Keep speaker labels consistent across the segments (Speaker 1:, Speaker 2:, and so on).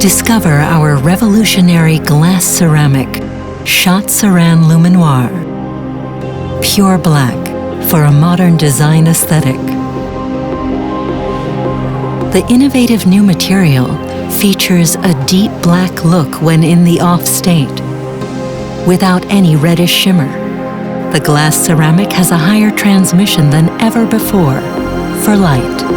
Speaker 1: Discover our revolutionary glass ceramic, SCHOTT CERAN Luminoir. Pure black for a modern design aesthetic. The innovative new material features a deep black look when in the off state, without any reddish shimmer. The glass ceramic has a higher transmission than ever before for light.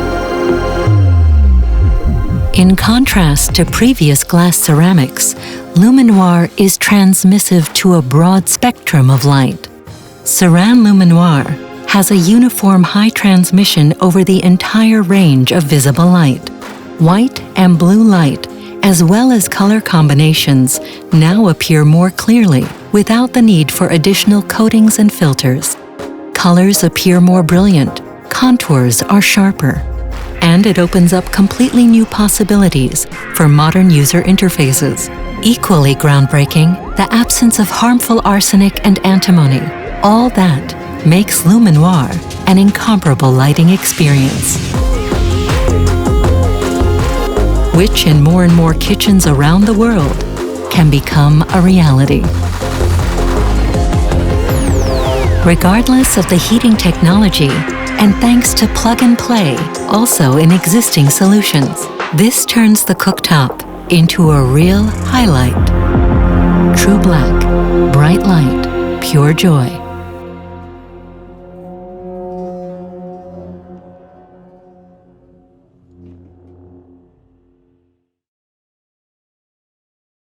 Speaker 1: In contrast to previous glass ceramics, Luminoir is transmissive to a broad spectrum of light. CERAN Luminoir has a uniform high transmission over the entire range of visible light. White and blue light, as well as color combinations, now appear more clearly without the need for additional coatings and filters. Colors appear more brilliant, contours are sharper, and it opens up completely new possibilities for modern user interfaces. Equally groundbreaking, the absence of harmful arsenic and antimony. All that makes Luminoir an incomparable lighting experience, which in more and more kitchens around the world can become a reality. Regardless of the heating technology, and thanks to plug and play, also in existing solutions, this turns the cooktop into a real highlight. True black, bright light, pure joy.